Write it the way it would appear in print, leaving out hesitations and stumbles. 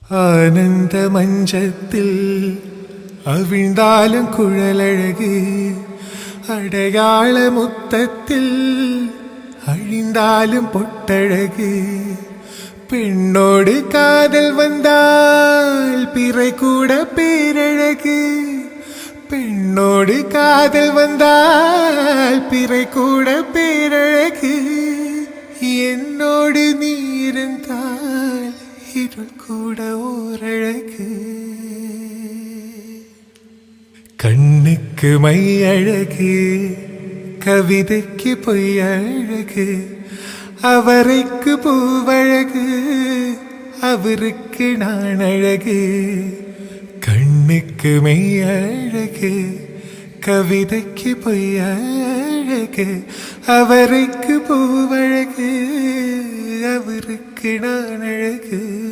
ஆனந்த மஞ்சத்தில் அவிழ்ந்தாலும் குழலழகு, அடையாள முத்தத்தில் அழிந்தாலும் பொட்டழகு. பெண்ணோடு காதல் வந்தால் பிறை கூட பேரழகு. பெண்ணோடு காதல் வந்தால் பிறை கூட பேரழகு. என்னோடு நீ இருந்தால் இருள் கூட ஓரழகு. கண்ணுக்கு மை அழகு, கவிதைக்கு பொய் அழகு. அவரைக்கு பூவழகு, அவருக்கு நான் அழகு. கண்ணுக்கு மெய் அழகு, கவிதைக்கு பொய் அழகு. அவரைக்கு பூவழகு, அவருக்கு நான் அழகு.